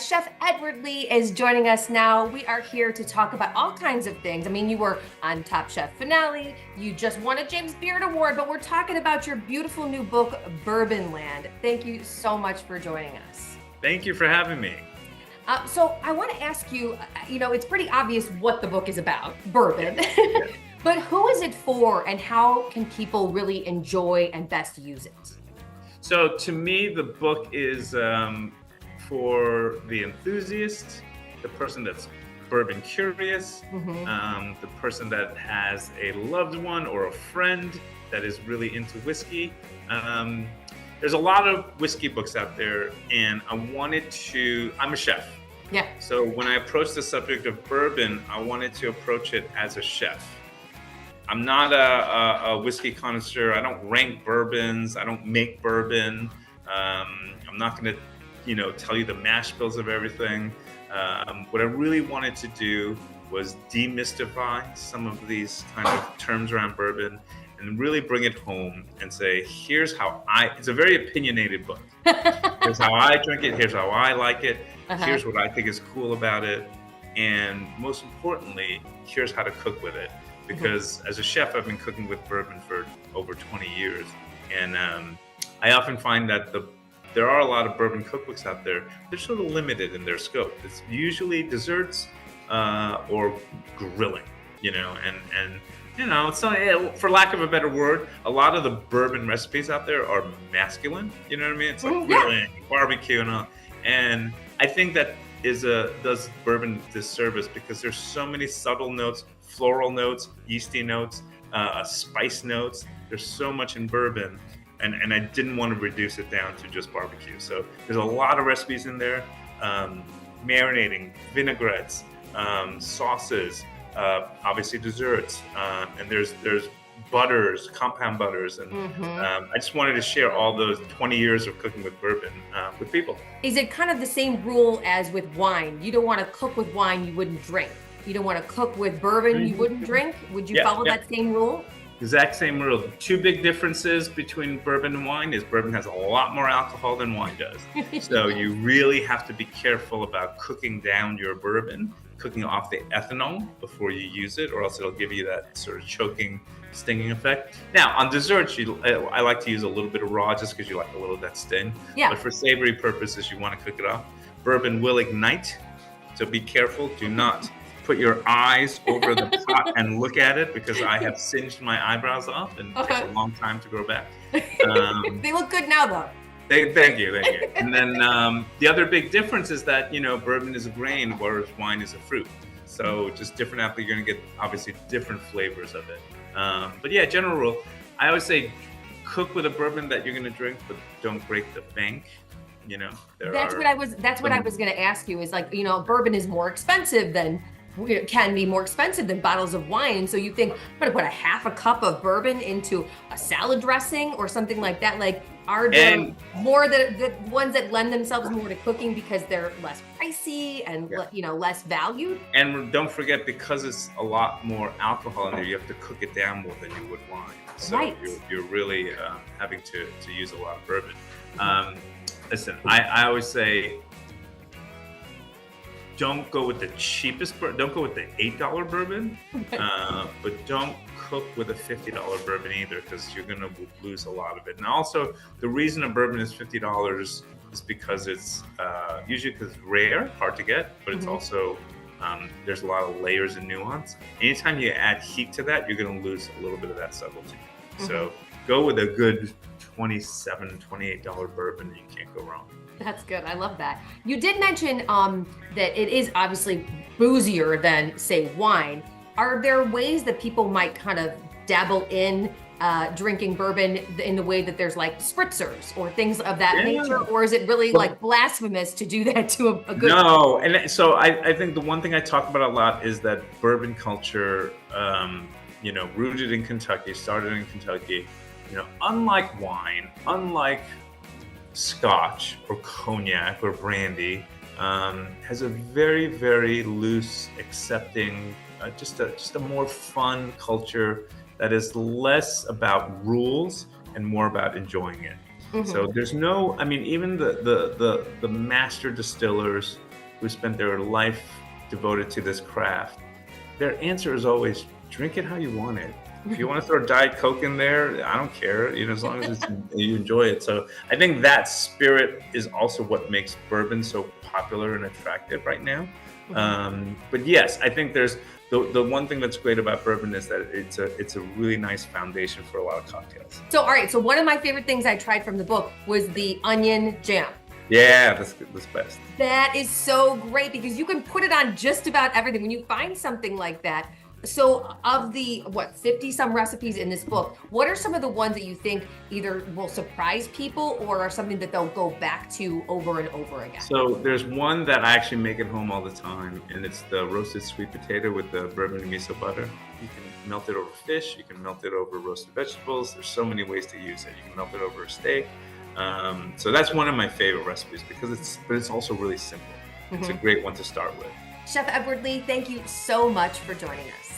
Chef Edward Lee is joining us now. We are here to talk about all kinds of things. I mean, you were on Top Chef Finale. You just won a James Beard Award, but we're talking about your beautiful new book, Bourbon Land. Thank you so much for joining us. Thank you for having me. So I want to ask you, it's pretty obvious what the book is about, bourbon. But who is it for, and how can people really enjoy and best use it? So to me, the book is for the enthusiast, the person that's bourbon curious, the person that has a loved one or a friend that is really into whiskey. There's a lot of whiskey books out there, and I'm a chef. Yeah. So when I approached the subject of bourbon, I wanted to approach it as a chef. I'm not a whiskey connoisseur. I don't rank bourbons. I don't make bourbon. I'm not going to, tell you the mash bills of everything. What I really wanted to do was demystify some of these kind of terms around bourbon and really bring it home and say, it's a very opinionated book. Here's how I drink it. Here's how I like it. Here's what I think is cool about it. And most importantly, here's how to cook with it. Because as a chef, I've been cooking with bourbon for over 20 years. And I often find that there are a lot of bourbon cookbooks out there. They're sort of limited in their scope. It's usually desserts or grilling, and it's not, for lack of a better word, a lot of the bourbon recipes out there are masculine. You know what I mean? It's like grilling, barbecue, and all. And I think that does bourbon disservice because there's so many subtle notes, floral notes, yeasty notes, spice notes. There's so much in bourbon, and I didn't want to reduce it down to just barbecue. So there's a lot of recipes in there, marinating, vinaigrettes, sauces, obviously desserts, and there's butters, compound butters, and I just wanted to share all those 20 years of cooking with bourbon with people. Is it kind of the same rule as with wine? You don't want to cook with wine you wouldn't drink. You don't want to cook with bourbon you wouldn't drink. Would you follow that same rule? Exact same rule. The two big differences between bourbon and wine is bourbon has a lot more alcohol than wine does. So you really have to be careful about cooking down your bourbon, cooking off the ethanol before you use it, or else it'll give you that sort of choking, stinging effect. Now, on desserts, I like to use a little bit of raw just because you like a little of that sting. Yeah. But for savory purposes, you want to cook it off. Bourbon will ignite, so be careful. Do not put your eyes over the pot and look at it, because I have singed my eyebrows off and it takes a long time to grow back. They look good now, though. Thank you. And then the other big difference is that, bourbon is a grain, whereas wine is a fruit. So just different apple, you're going to get obviously different flavors of it. But yeah, general rule, I always say cook with a bourbon that you're going to drink, but don't break the bank. That's what I was going to ask you is bourbon is more expensive can be more expensive than bottles of wine. So you think, I'm going to put a half a cup of bourbon into a salad dressing or something like that. Are there more the ones that lend themselves more to cooking because they're less pricey and less valued? And don't forget, because it's a lot more alcohol in there, you have to cook it down more than you would wine. So you're really having to use a lot of bourbon. Listen, I always say, don't go with the cheapest bourbon. Don't go with the $8 bourbon, but don't cook with a $50 bourbon either, because you're going to lose a lot of it. And also, the reason a bourbon is $50 is because it's usually because it's rare, hard to get, but it's also there's a lot of layers and nuance. Anytime you add heat to that, you're going to lose a little bit of that subtlety. So go with a good $27, $28 bourbon, and you can't go wrong. That's good. I love that. You did mention that it is obviously boozier than, say, wine. Are there ways that people might kind of dabble in drinking bourbon in the way that there's like spritzers or things of that nature? Or is it really like blasphemous to do that to a good... No. And so I think the one thing I talk about a lot is that bourbon culture, rooted in Kentucky, started in Kentucky, unlike wine, unlike Scotch or cognac or brandy, has a very, very loose, accepting, just a more fun culture that is less about rules and more about enjoying it. So there's no, even the master distillers who spent their life devoted to this craft, their answer is always drink it how you want it. If you want to throw Diet Coke in there, I don't care, as long as you enjoy it. So I think that spirit is also what makes bourbon so popular and attractive right now. But yes, I think there's the one thing that's great about bourbon is that it's a really nice foundation for a lot of cocktails. So, all right. So one of my favorite things I tried from the book was the onion jam. Yeah, that's good. That's best. That is so great because you can put it on just about everything when you find something like that. So of the 50 some recipes in this book, what are some of the ones that you think either will surprise people or are something that they'll go back to over and over again? So there's one that I actually make at home all the time, and it's the roasted sweet potato with the bourbon and miso butter. You can melt it over fish, you can melt it over roasted vegetables. There's so many ways to use it. You can melt it over a steak. So that's one of my favorite recipes because it's also really simple. It's a great one to start with. Chef Edward Lee, thank you so much for joining us.